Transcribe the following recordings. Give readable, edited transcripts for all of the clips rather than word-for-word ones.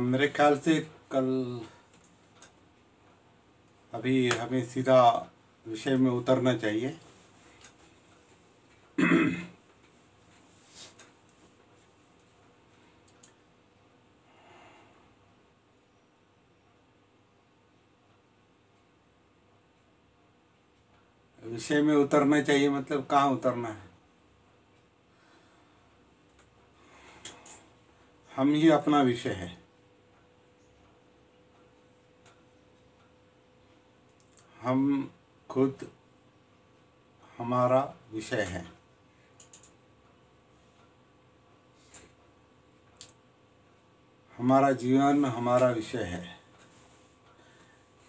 मेरे ख्याल से कल अभी हमें सीधा विषय में उतरना चाहिए। विषय में उतरना चाहिए मतलब कहाँ उतरना है? हम ही अपना विषय है। हम खुद हमारा विषय है। हमारा जीवन हमारा विषय है।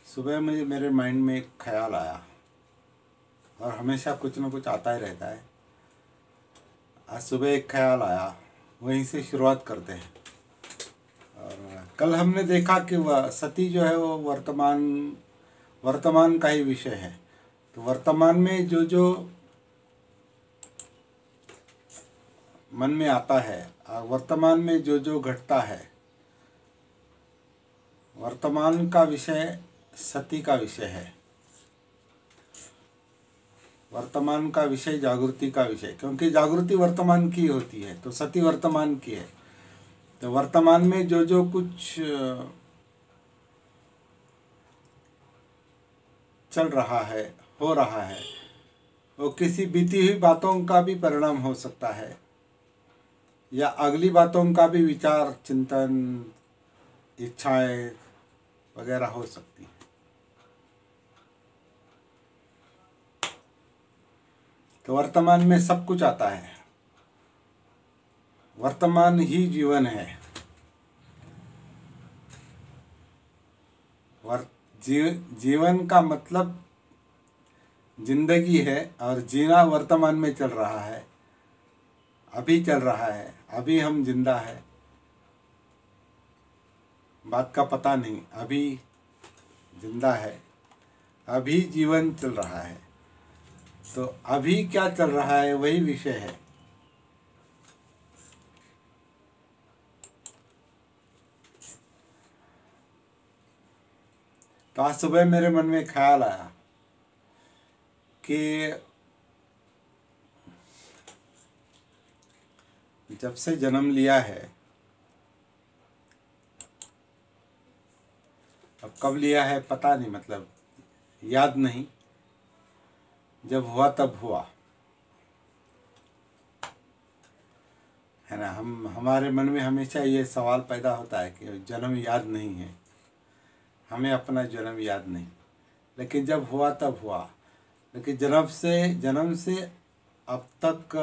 सुबह मुझे मेरे माइंड में एक ख्याल आया और हमेशा कुछ न कुछ आता ही रहता है। आज सुबह एक ख्याल आया, वहीं से शुरुआत करते हैं। और कल हमने देखा कि वह सती जो है वो वर्तमान का ही विषय है। तो वर्तमान में जो जो मन में आता है, वर्तमान में जो जो घटता है, वर्तमान का विषय सती का विषय है। वर्तमान का विषय जागृति का विषय, क्योंकि जागृति वर्तमान की होती है तो सती वर्तमान की है। तो वर्तमान में जो जो कुछ चल रहा है, हो रहा है, वो किसी बीती हुई बातों का भी परिणाम हो सकता है या अगली बातों का भी विचार, चिंतन, इच्छाएं वगैरह हो सकती है। तो वर्तमान में सब कुछ आता है। वर्तमान ही जीवन है। जीवन का मतलब जिंदगी है और जीना वर्तमान में चल रहा है, अभी चल रहा है, अभी हम जिंदा है। बात का पता नहीं, अभी जिंदा है, अभी जीवन चल रहा है। तो अभी क्या चल रहा है वही विषय है। तो आज सुबह मेरे मन में ख्याल आया कि जब से जन्म लिया है, अब कब लिया है पता नहीं, मतलब याद नहीं, जब हुआ तब हुआ है ना। हमारे मन में हमेशा ये सवाल पैदा होता है कि जन्म याद नहीं है, हमें अपना जन्म याद नहीं, लेकिन जब हुआ तब हुआ। लेकिन जन्म से अब तक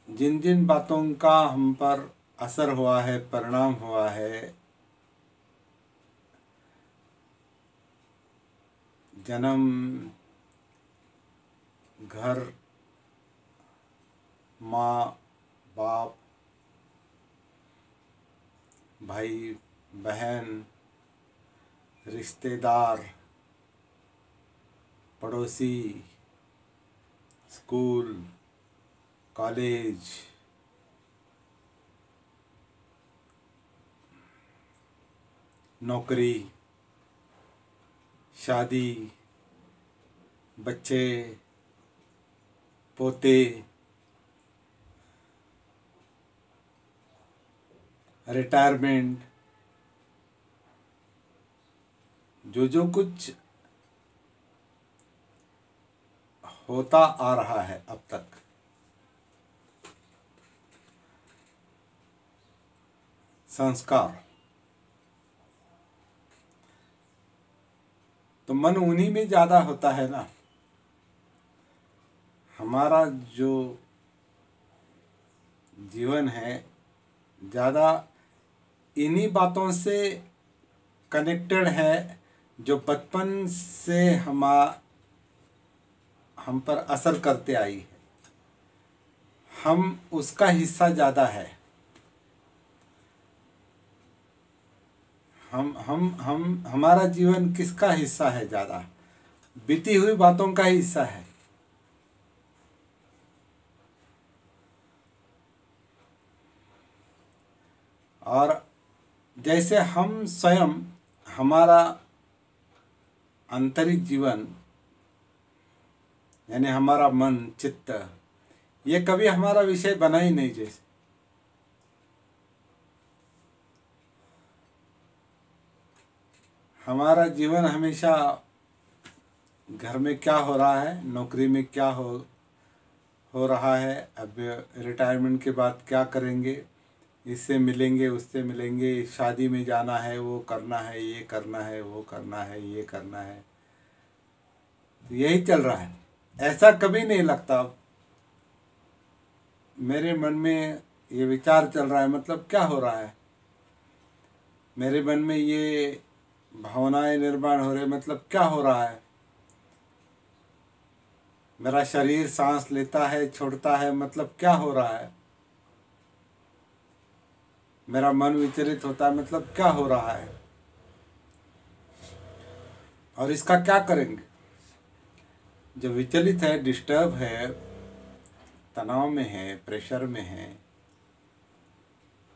जिन जिन बातों का हम पर असर हुआ है, परिणाम हुआ है, जन्म, घर, माँ बाप, भाई बहन, रिश्तेदार, पड़ोसी, स्कूल, कॉलेज, नौकरी, शादी, बच्चे, पोते, रिटायरमेंट, जो जो कुछ होता आ रहा है अब तक, संस्कार, तो मन उन्हीं में ज़्यादा होता है ना। हमारा जो जीवन है ज़्यादा इन्हीं बातों से कनेक्टेड है जो बचपन से हम पर असर करते आई है। हम उसका हिस्सा ज़्यादा है। हमारा जीवन किसका हिस्सा है ज़्यादा? बीती हुई बातों का हिस्सा है। और जैसे हम स्वयं, हमारा आंतरिक जीवन यानी हमारा मन चित्त, ये कभी हमारा विषय बना ही नहीं। जैसे हमारा जीवन हमेशा घर में क्या हो रहा है, नौकरी में क्या हो रहा है, अब रिटायरमेंट के बाद क्या करेंगे, इससे मिलेंगे उससे मिलेंगे, शादी में जाना है, वो करना है, ये करना है, वो करना है, ये करना है, तो यही चल रहा है। ऐसा कभी नहीं लगता मेरे मन में ये विचार चल रहा है, मतलब क्या हो रहा है, मेरे मन में ये भावनाएं निर्माण हो रहे, मतलब क्या हो रहा है, मेरा शरीर सांस लेता है छोड़ता है, मतलब क्या हो रहा है, मेरा मन विचलित होता है, मतलब क्या हो रहा है, और इसका क्या करेंगे। जो विचलित है, डिस्टर्ब है, तनाव में है, प्रेशर में है,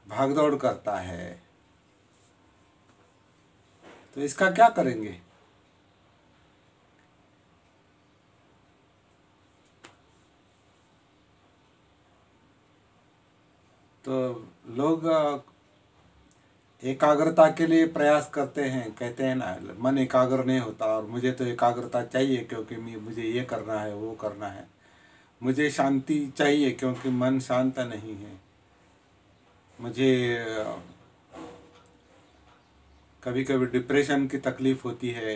भागदौड़ करता है, तो इसका क्या करेंगे। तो लोग एकाग्रता के लिए प्रयास करते हैं, कहते हैं ना, मन एकाग्र नहीं होता, और मुझे तो एकाग्रता चाहिए क्योंकि मुझे ये करना है, वो करना है, मुझे शांति चाहिए क्योंकि मन शांत नहीं है, मुझे कभी कभी डिप्रेशन की तकलीफ़ होती है,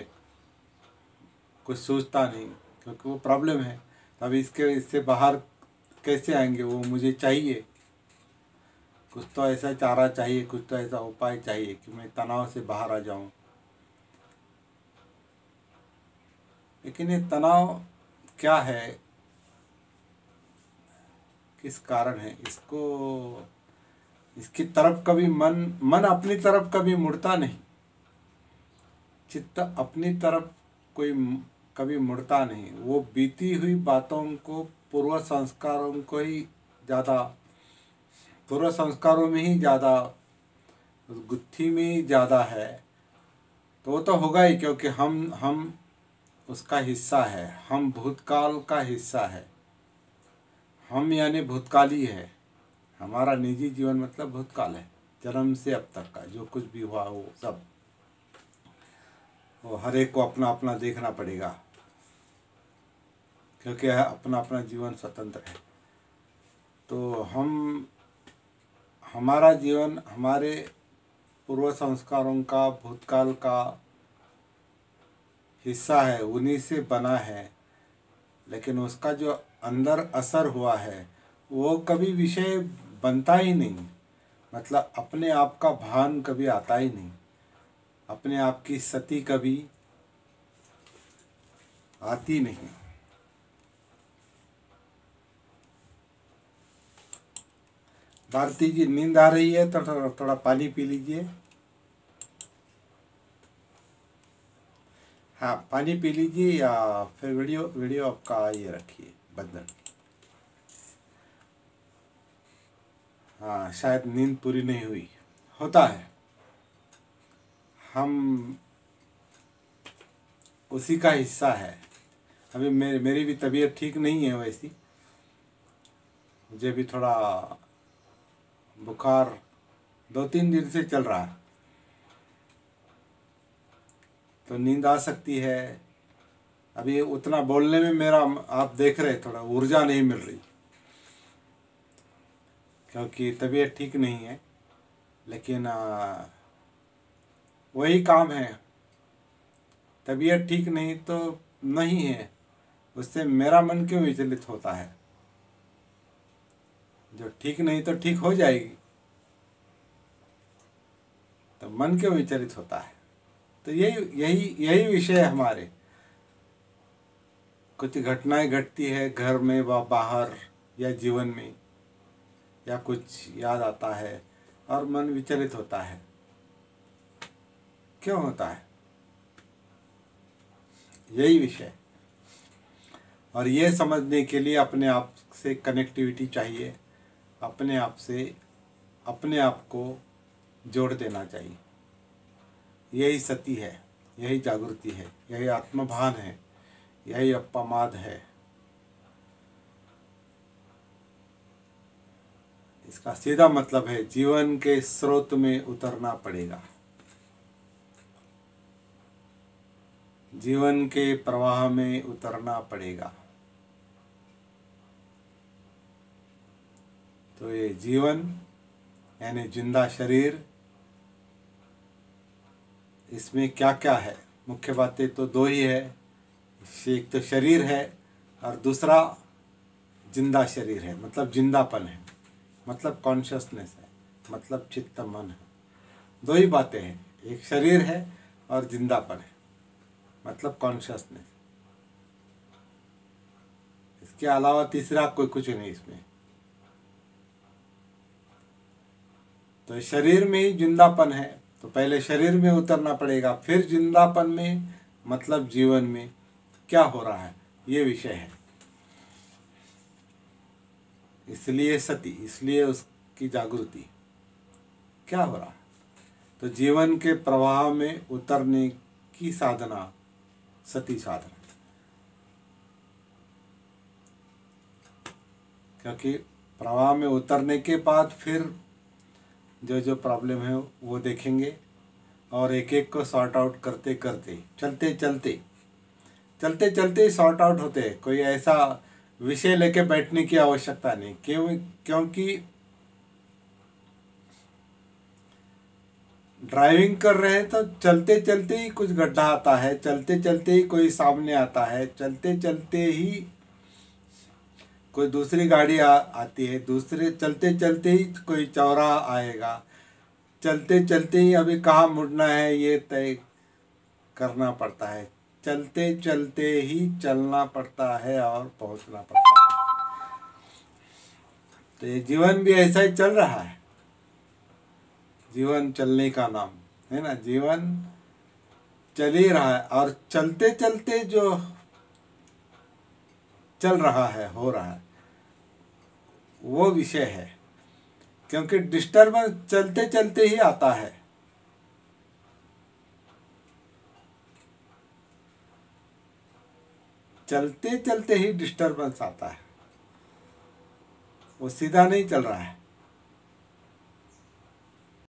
कुछ सोचता नहीं क्योंकि वो प्रॉब्लम है। अब इससे बाहर कैसे आएंगे, वो मुझे चाहिए, कुछ तो ऐसा चारा चाहिए, कुछ तो ऐसा उपाय चाहिए कि मैं तनाव से बाहर आ जाऊं। लेकिन ये तनाव क्या है, किस कारण है, इसकी तरफ कभी मन अपनी तरफ कभी मुड़ता नहीं, चित्त अपनी तरफ कोई कभी मुड़ता नहीं। वो बीती हुई बातों को, पूर्व संस्कारों को ही ज़्यादा, पूर्व संस्कारों में ही ज़्यादा, उस गुत्थी में ही ज़्यादा है, तो वो तो होगा ही क्योंकि हम उसका हिस्सा है, हम भूतकाल का हिस्सा है, हम यानी भूतकाली है। हमारा निजी जीवन मतलब भूतकाल है, जन्म से अब तक का जो कुछ भी हुआ वो सब, वो हर एक को अपना अपना देखना पड़ेगा क्योंकि अपना अपना जीवन स्वतंत्र है। तो हमारा जीवन हमारे पूर्व संस्कारों का, भूतकाल का हिस्सा है, उन्हीं से बना है, लेकिन उसका जो अंदर असर हुआ है वो कभी विषय बनता ही नहीं, मतलब अपने आप का भान कभी आता ही नहीं, अपने आप की सती कभी आती नहीं। भारती जी, नींद आ रही है तो थोड़ा पानी पी लीजिए। हाँ, पानी पी लीजिए, या फिर वीडियो आपका ये रखिए बंद। हाँ, शायद नींद पूरी नहीं हुई, होता है, हम उसी का हिस्सा है। अभी मेरी भी तबीयत ठीक नहीं है वैसी, मुझे भी थोड़ा बुखार 2-3 दिन से चल रहा है, तो नींद आ सकती है। अभी उतना बोलने में मेरा, आप देख रहे, थोड़ा ऊर्जा नहीं मिल रही क्योंकि तबीयत ठीक नहीं है, लेकिन वही काम है। तबीयत ठीक नहीं तो नहीं है, उससे मेरा मन क्यों विचलित होता है, जो ठीक नहीं तो ठीक हो जाएगी, तो मन क्यों विचलित होता है। तो यही विषय है हमारे। कुछ घटनाएं घटती है घर में व बाहर या जीवन में, या कुछ याद आता है और मन विचलित होता है, क्यों होता है, यही विषय। और ये समझने के लिए अपने आप से कनेक्टिविटी चाहिए, अपने आप को जोड़ देना चाहिए। यही सती है, यही जागृति है, यही आत्मभान है, यही अपमाद है। इसका सीधा मतलब है जीवन के स्रोत में उतरना पड़ेगा, जीवन के प्रवाह में उतरना पड़ेगा। तो ये जीवन यानी जिंदा शरीर, इसमें क्या क्या है? मुख्य बातें तो दो ही है। एक तो शरीर है और दूसरा जिंदा शरीर है, मतलब जिंदापन है, मतलब कॉन्शियसनेस है, मतलब चित्त मन है। दो ही बातें हैं, एक शरीर है और जिंदापन है, मतलब कॉन्शियसनेस। इसके अलावा तीसरा कोई कुछ नहीं इसमें। तो शरीर में ही जिंदापन है, तो पहले शरीर में उतरना पड़ेगा, फिर जिंदापन में, मतलब जीवन में क्या हो रहा है ये विषय है। इसलिए सती, इसलिए उसकी जागृति, क्या हो रहा है। तो जीवन के प्रवाह में उतरने की साधना सती साधना, क्योंकि प्रवाह में उतरने के बाद फिर जो जो प्रॉब्लम है वो देखेंगे और एक एक को सॉर्ट आउट करते करते चलते चलते ही सॉर्ट आउट होते हैं। कोई ऐसा विषय लेके बैठने की आवश्यकता नहीं, क्योंकि ड्राइविंग कर रहे हैं तो चलते चलते ही कुछ गड्ढा आता है, चलते चलते ही कोई सामने आता है, चलते चलते ही कोई दूसरी गाड़ी आती है, दूसरे चलते चलते ही कोई चौराहा आएगा, चलते चलते ही अभी कहाँ मुड़ना है ये तय करना पड़ता है, चलते चलते ही चलना पड़ता है और पहुंचना पड़ता है। तो ये जीवन भी ऐसा ही चल रहा है। जीवन चलने का नाम है ना, जीवन चल ही रहा है और चलते चलते जो चल रहा है, हो रहा है, वो विषय है। क्योंकि डिस्टर्बेंस चलते चलते ही आता है। चलते चलते ही डिस्टर्बेंस आता है, वो सीधा नहीं चल रहा है।